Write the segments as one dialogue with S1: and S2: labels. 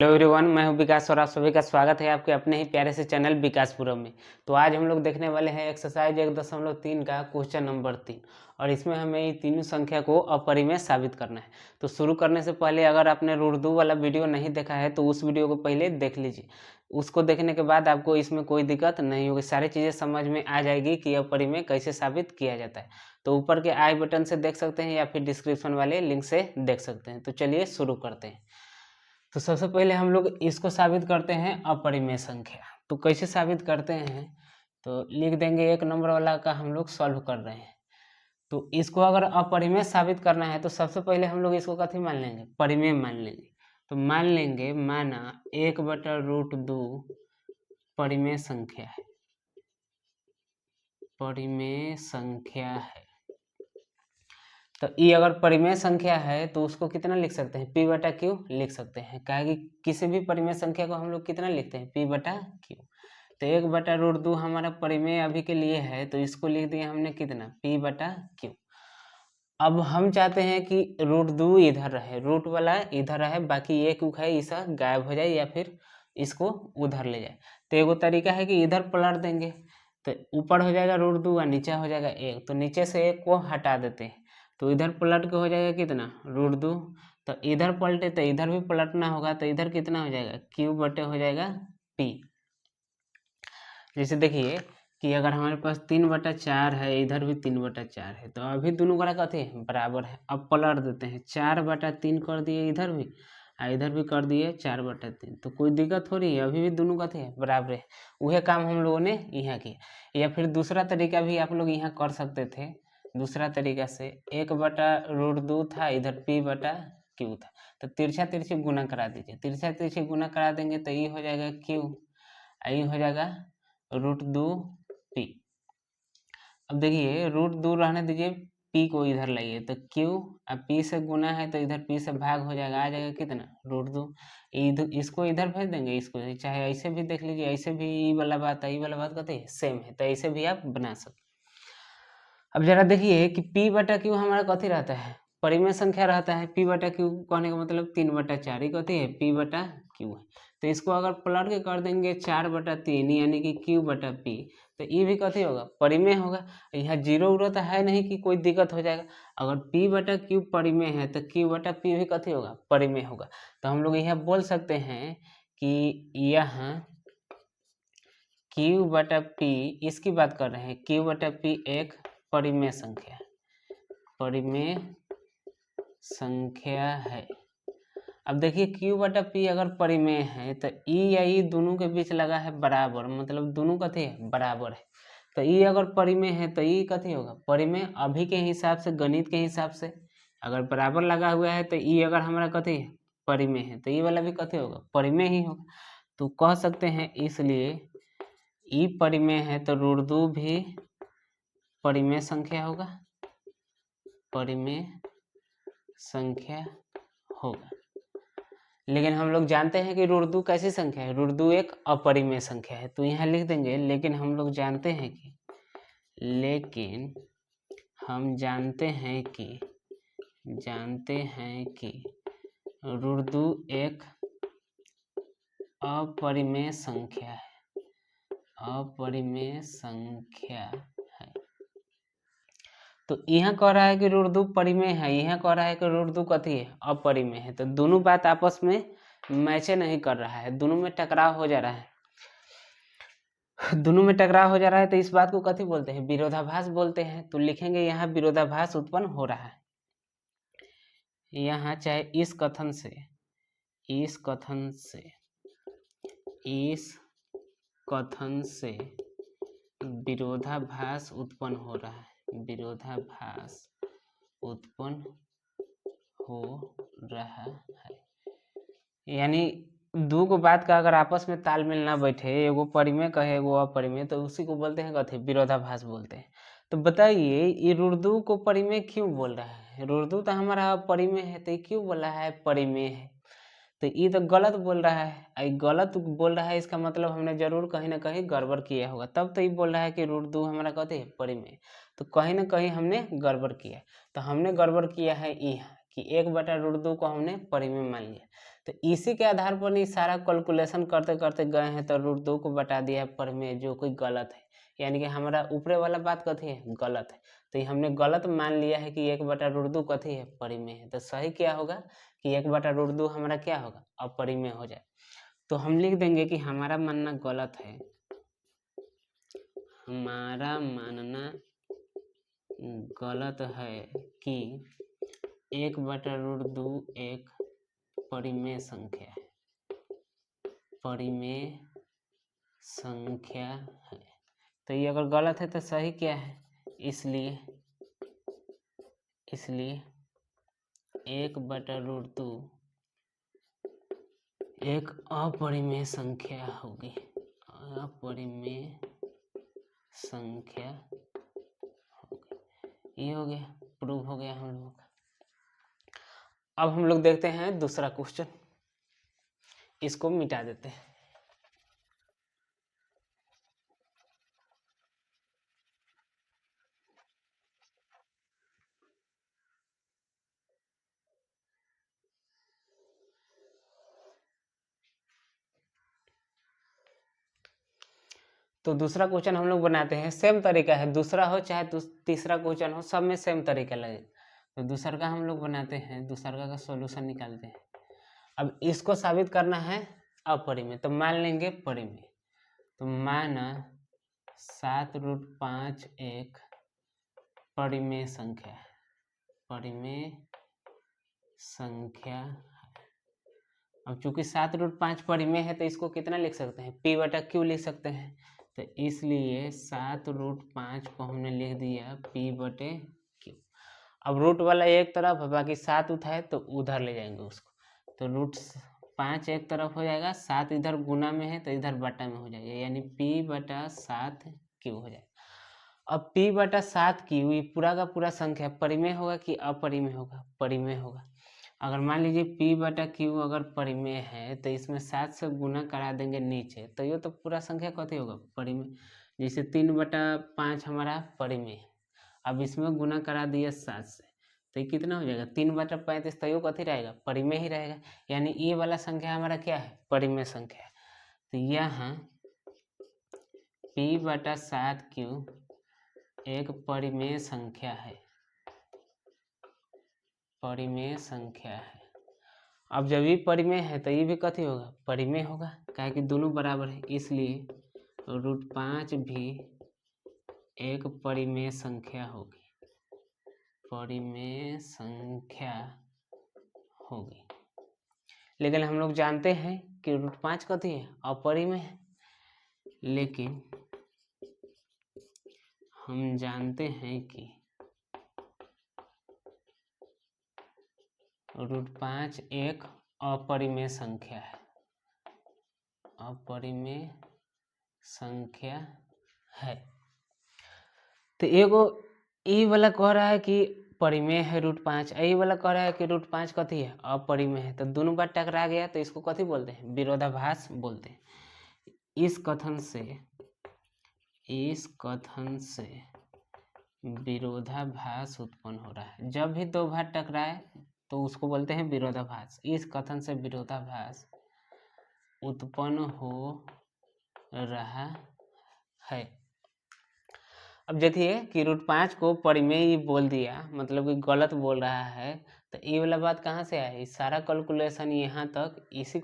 S1: Hello everyone, मैं हूं विकास और आप सभी का स्वागत है आपके अपने ही प्यारे से चैनल विकासपुरम में। तो आज हम लोग देखने वाले हैं एक्सरसाइज 1.3 का क्वेश्चन नंबर 3 और इसमें हमें ये तीनों संख्या को अपरिमेय साबित करना है। तो शुरू करने से पहले अगर आपने उर्दू वाला वीडियो नहीं देखा है तो उस वीडियो को पहले देख लीजिए। उसको देखने के बाद आपको इसमें कोई दिक्कत नहीं होगी, सारी चीज़ें समझ में आ जाएगी कि अपरिमेय कैसे साबित किया जाता है। तो ऊपर के आई बटन से देख सकते हैं या फिर डिस्क्रिप्शन वाले लिंक से देख सकते हैं। तो चलिए शुरू करते हैं। तो सबसे पहले हम लोग इसको साबित करते हैं अपरिमेय संख्या। तो कैसे साबित करते हैं, तो लिख देंगे 1 नंबर वाला का हम लोग सॉल्व कर रहे हैं। तो इसको अगर अपरिमेय साबित करना है तो सबसे पहले हम लोग इसको कथी मान लेंगे, परिमेय मान लेंगे। तो मान लेंगे माना 1/√2 परिमेय संख्या है, परिमेय संख्या है। तो ये अगर परिमेय संख्या है तो उसको कितना लिख सकते हैं, p/q लिख सकते हैं। क्या कि किसी भी परिमेय संख्या को हम लोग कितना लिखते हैं, p/q। तो 1/√2 हमारा परिमेय अभी के लिए है तो इसको लिख दिया हमने कितना, p/q। अब हम चाहते हैं कि √2 इधर रहे, रूट वाला इधर रहे, बाकी एक उक है इसका गायब हो जाए या फिर इसको उधर ले जाए। तो एगो तरीका है कि इधर पलट देंगे तो ऊपर हो जाएगा √2 और नीचे हो जाएगा 1। तो नीचे से 1 को हटा देते हैं तो इधर पलट के हो जाएगा कितना, √2। तो इधर पलटे तो इधर भी पलटना होगा तो इधर कितना हो जाएगा, q/, हो जाएगा p। जैसे देखिए कि अगर हमारे पास 3/4 है, इधर भी 3/4 है, तो अभी दोनों का कथी है, बराबर है। अब पलट देते हैं, 4/3 कर दिए इधर भी और इधर भी कर दिए 4/3। तो कोई दिक्कत हो रही है, अभी भी दोनों कथी है, बराबर है। वही काम हम लोगों ने यहाँ किया। या फिर दूसरा तरीका भी आप लोग यहाँ कर सकते थे। दूसरा तरीका से 1/√2 था, इधर p/q था, तो तिरछा तिरछी गुना करा दीजिए। तिरछा तिरछी गुना करा देंगे तो ये हो जाएगा q, ये हो जाएगा √2p। अब देखिए √2 रहने दीजिए, p को इधर लाइए तो q, अब p से गुना है तो इधर p से भाग हो जाएगा, आ जाएगा कितना, √2। इधर इसको इधर भेज देंगे, इसको चाहे ऐसे भी देख लीजिए, ऐसे भी ई वाला बात है, ई वाला बात कहते हैं सेम है, तो ऐसे भी आप बना सकते। अब जरा देखिए कि p/q हमारा कथी रहता है, परिमेय संख्या रहता है। p/q कहने का मतलब 3/4 ही कथी है, p/q है। तो इसको अगर पलट के कर देंगे 4/3 यानी कि q/p, तो ये भी कथी होगा, परिमेय होगा। यहाँ जीरो उरो तो है नहीं कि कोई दिक्कत हो जाएगा। अगर p/q परिमेय है तो q/p भी कथी होगा, परिमेय होगा। तो हम लोग यह बोल सकते हैं कि यहाँ q/p, इसकी बात कर रहे हैं, q/p एक परिमेय संख्या, परिमेय संख्या है। अब देखिए q/p अगर परिमेय है तो ई या ई दोनों के बीच लगा है बराबर, मतलब दोनों कथी है, बराबर है। तो ई अगर परिमेय है तो ई कथी होगा, परिमेय। अभी के हिसाब से, गणित के हिसाब से अगर बराबर लगा हुआ है तो ई अगर हमारा कथी है, परिमेय है, तो ई वाला भी कथी होगा, परिमेय ही होगा। तो कह सकते हैं इसलिए ई परिमेय है तो √2 भी परिमेय संख्या होगा, परिमेय संख्या होगा। लेकिन हम लोग जानते हैं कि √2 कैसी संख्या है, √2 एक अपरिमेय संख्या है। तो यहाँ लिख देंगे लेकिन हम लोग जानते हैं कि, लेकिन हम जानते हैं कि √2 एक अपरिमेय संख्या है, अपरिमेय संख्या है। तो यहाँ कह रहा है कि √2 परिमेय है, यहाँ कह रहा है कि √2 कथी है, अपरिमेय है। तो दोनों बात आपस में मैच नहीं कर रहा है, दोनों में टकराव हो जा रहा है। दोनों में टकराव हो जा रहा है तो इस बात को कथी बोलते हैं, विरोधाभास बोलते हैं। तो लिखेंगे यहाँ विरोधाभास उत्पन्न हो रहा है। यहाँ चाहे इस कथन से विरोधाभास उत्पन्न हो रहा है, विरोधाभास उत्पन्न हो रहा है। यानी दो को बात का अगर आपस में तालमेल ना बैठे, एगो परिमेय कहे एगो अपरिमेय, तो उसी को बोलते हैं कथी, विरोधाभास बोलते हैं। तो बताइए ये √2 को परिमेय क्यों बोल रहा है, √2 तो हमारा अपरिमेय है, तो ये क्यों बोल रहा है परिमेय है। तो ये तो गलत बोल रहा है, गलत बोल रहा है, इसका मतलब हमने जरूर कहीं ना कहीं गड़बड़ किया होगा, तब तो ये बोल रहा है कि √2 हमारा कहते हैं परिमेय। तो कहीं ना कहीं हमने गड़बड़ किया। तो हमने गड़बड़ किया है यहाँ कि 1/√2 को हमने परिमेय मान लिया। तो इसी के आधार पर नहीं सारा कैलकुलेशन करते करते गए हैं तो √2 को बटा दिया है परिमेय, जो कोई गलत है। यानी कि हमारा ऊपरे वाला बात कथी है, गलत है। तो ये हमने गलत मान लिया है कि 1/√2 कथी है, परिमेय है। तो सही क्या होगा कि 1/√2 हमारा क्या होगा, अपरिमेय हो जाए। तो हम लिख देंगे कि हमारा मानना गलत है, हमारा मानना गलत है कि 1/√2 एक परिमेय संख्या है, परिमेय संख्या है। तो ये अगर गलत है तो सही क्या है, इसलिए 1/√2 एक अपरिमेय संख्या होगी, अपरिमेय संख्या होगी। ये हो गया, प्रूव हो गया हम लोगों का। अब हम लोग देखते हैं दूसरा क्वेश्चन, इसको मिटा देते हैं। तो दूसरा क्वेश्चन हम लोग बनाते हैं, सेम तरीका है, दूसरा हो चाहे तीसरा क्वेश्चन हो, सब में सेम तरीका लगे। तो दूसरा का हम लोग बनाते हैं, दूसरा का सॉल्यूशन निकालते हैं। अब इसको साबित करना है अपरिमेय, तो मान लेंगे परिमेय। तो माना 7√5 एक परिमेय संख्या है, परिमेय संख्या है। अब चूंकि 7√5 परिमेय है तो इसको कितना लिख सकते हैं, p/q लिख सकते हैं। तो इसलिए 7√5 को हमने लिख दिया p/q। अब रूट वाला एक तरफ है, बाकी 7 उठाए तो उधर ले जाएंगे उसको, तो √5 एक तरफ हो जाएगा, 7 इधर गुना में है तो इधर बटा में हो जाएगा, यानी p/7q हो जाएगा। अब p/7q ये पूरा का पूरा संख्या परिमेय होगा कि अपरिमेय होगा, परिमेय होगा। अगर मान लीजिए p/q अगर परिमेय है तो इसमें 7 से गुना करा देंगे नीचे, तो ये तो पूरा संख्या कथी होगा, परिमेय। जैसे 3/5 हमारा परिमेय, अब इसमें गुना करा दिया 7 से, तो ये कितना हो जाएगा, 3/35। तो ये कथी रहेगा, परिमेय ही रहेगा। यानी ये वाला संख्या हमारा क्या है, परिमेय संख्या है। तो यहाँ p/7q एक परिमेय संख्या है, परिमेय संख्या है। अब जब ये परिमेय है तो ये भी कथी होगा, परिमेय होगा, काहे कि दोनों बराबर है, इसलिए √5 भी एक परिमेय संख्या होगी, परिमेय संख्या होगी। लेकिन हम लोग जानते हैं कि √5 कथी है, अपरिमेय है। लेकिन हम जानते हैं कि √5 एक अपरिमेय संख्या है, अपरिमेय संख्या है। तो एगो ई वाला कह रहा है कि परिमेय है √5, यही वाला कह रहा है कि √5 कथी है, अपरिमेय है। तो दोनों बात टकरा गया, तो इसको कथी बोलते हैं, विरोधाभास बोलते हैं। इस कथन से विरोधाभास उत्पन्न हो रहा है। जब भी दो बात टकराए तो उसको बोलते हैं विरोधाभास। इस कथन से विरोधाभास उत्पन्न हो रहा है। अब देखिए कि √5 को परिमेय बोल दिया, मतलब कि गलत बोल रहा है। तो ये वाला बात कहाँ से आया, इस सारा कैलकुलेशन यहाँ तक इसी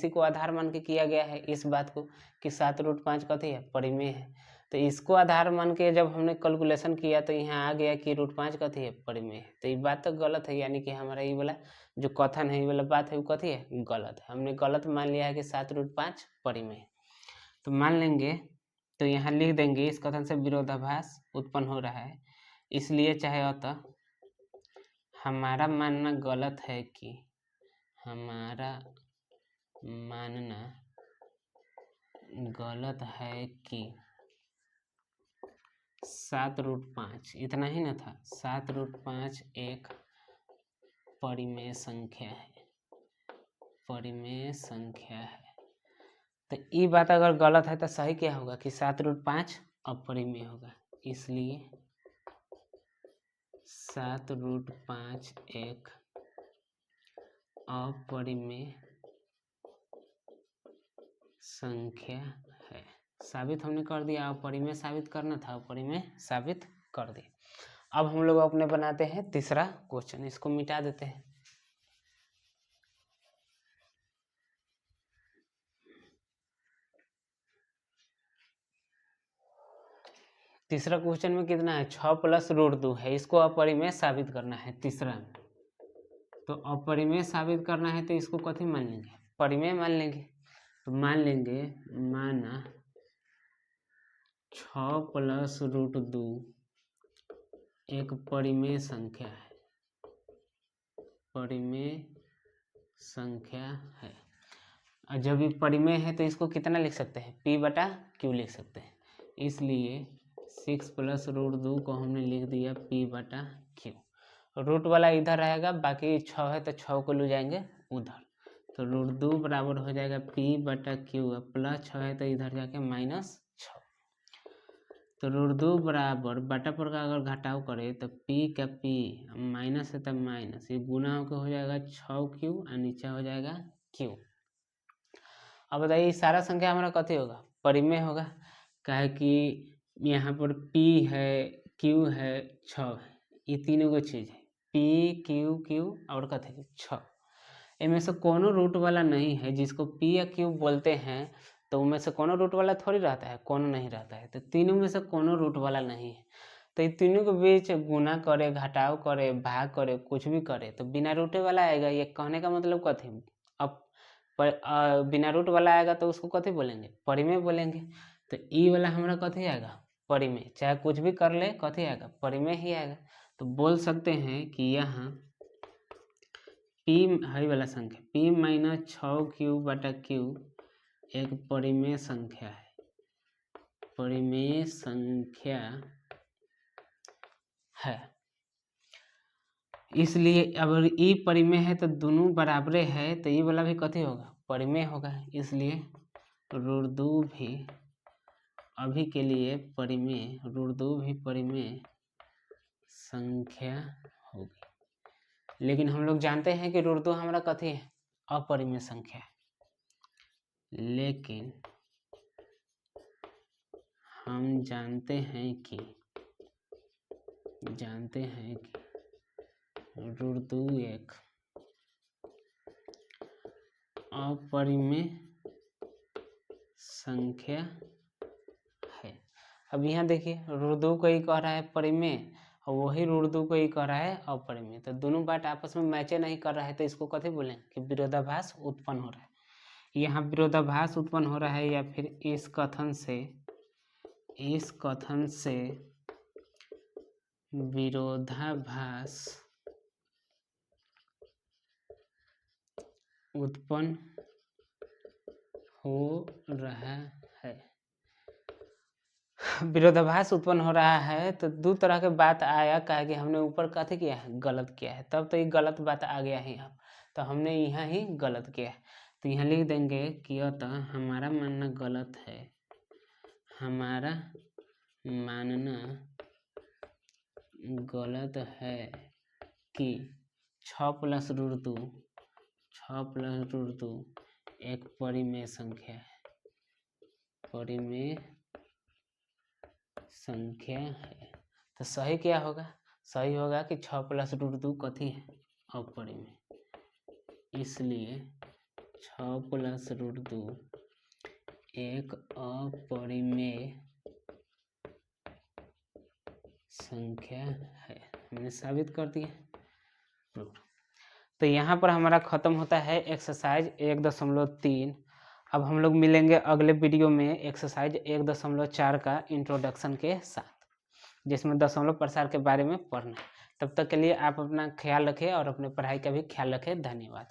S1: को आधार मान के किया गया है, इस बात को कि 7√5 कथी है, परिमेय है। तो इसको आधार मान के जब हमने कैलकुलेशन किया तो यहाँ आ गया कि √5 कथी है, परिमेय है। तो ये बात तो गलत है, यानी कि हमारा ये वाला जो कथन है, ये वाला बात है वो कथी है, गलत है। हमने गलत मान लिया है कि 7√5 परिमेय है। तो मान लेंगे, तो यहाँ लिख देंगे इस कथन से विरोधाभास उत्पन्न हो रहा है, इसलिए चाहे अतः हमारा मानना गलत है कि, हमारा मानना गलत है कि 7√5 इतना ही ना था, 7√5 एक परिमेय संख्या है, परिमेय संख्या है। तो ये बात अगर गलत है तो सही क्या होगा कि 7√5 अपरिमेय होगा, इसलिए 7√5 एक अपरिमेय संख्या है। साबित हमने कर दिया, अपरिमेय साबित करना था, अपरिमेय साबित कर दिया। अब हम लोग अपने बनाते हैं तीसरा क्वेश्चन, इसको मिटा देते हैं। तीसरा क्वेश्चन में कितना है, 6 + √2 है, इसको अपरिमेय साबित करना है तीसरा में। तो अपरिमेय साबित करना है तो इसको कथी मान लेंगे, परिमेय मान लेंगे। तो मान लेंगे, माना 6 + √2 एक परिमेय संख्या है, परिमेय संख्या है। और जब ये परिमेय है तो इसको कितना लिख सकते हैं, P/Q लिख सकते हैं। इसलिए 6 + √2 को हमने लिख दिया P/Q। रूट वाला इधर रहेगा, बाकी 6 है तो 6 को ले जाएंगे उधर, तो √2 बराबर हो जाएगा P/Q, प्लस 6 है तो इधर जाके -6। तो √2 बराबर बटा पर का अगर घटाव करें तो P का P, माइनस है तो माइनस, ये गुना होकर हो जाएगा 6Q और नीचे हो जाएगा Q। अब बताइए सारा संख्या हमारा कथी होगा, परिमेय होगा, काहे कि यहाँ पर P है, Q है, 6 है, ये तीनों को चीज़ है, P Q Q और कथी 6। इनमें से कोनो रूट वाला नहीं है, जिसको P या Q बोलते हैं तो उनमें से कोनो रूट वाला थोड़ी रहता है, कोनो नहीं रहता है। तो तीनों में से कोनो रूट वाला नहीं है, तो ये तीनों के बीच गुना करे, घटाव करे, भाग करे, कुछ भी करे तो बिना रूटे वाला आएगा। ये कहने का मतलब कथी, अब बिना रूट वाला आएगा तो उसको कथी बोलेंगे, परिमेय बोलेंगे। तो ई वाला हमारा कथी आएगा, परिमेय, चाहे कुछ भी कर ले कथी आएगा, परिमेय ही आएगा। तो बोल सकते हैं कि यहाँ P है वाला संख्या P - 6Q/Q एक परिमेय संख्या है, परिमेय संख्या है। इसलिए अगर ई परिमेय है तो दोनों बराबरे है, तो ई वाला भी कथी होगा, परिमेय होगा। इसलिए √2 भी अभी के लिए परिमेय, √2 भी परिमेय संख्या होगी। लेकिन हम लोग जानते हैं कि √2 हमारा कथी है, अपरिमेय संख्या है। लेकिन हम जानते हैं कि √2 एक अपरिमेय संख्या है। अब यहाँ देखिए √2 को ही कह रहा है परिमेय और वही √2 को ही कह रहा है अपरिमेय, तो दोनों बात आपस में मैचे नहीं कर रहा है, तो इसको कथी बोलें कि विरोधाभास उत्पन्न हो रहा है। यहाँ विरोधाभास उत्पन्न हो रहा है, या फिर इस कथन से विरोधाभास उत्पन्न हो रहा है। विरोधाभास उत्पन्न हो रहा है तो दो तरह के बात आया, कहा कि हमने ऊपर कथी किया है, गलत किया है, तब तो ये गलत बात आ गया ही, अब तो हमने यहाँ ही गलत किया है। तो यहाँ लिख देंगे कि अतः हमारा मानना गलत है, हमारा मानना गलत है कि 6 + √2 एक परिमेय संख्या है, परिमेय संख्या है। तो सही क्या होगा, सही होगा कि 6 + √2 कथी है, अपरिमेय। इसलिए 6 + √2 एक अपरिमेय संख्या है, हमने साबित कर दिया। तो यहाँ पर हमारा खत्म होता है एक्सरसाइज 1.3। अब हम लोग मिलेंगे अगले वीडियो में एक्सरसाइज 1.4 का इंट्रोडक्शन के साथ, जिसमें दशमलव प्रसार के बारे में पढ़ना है। तब तक के लिए आप अपना ख्याल रखें और अपने पढ़ाई का भी ख्याल रखें। धन्यवाद।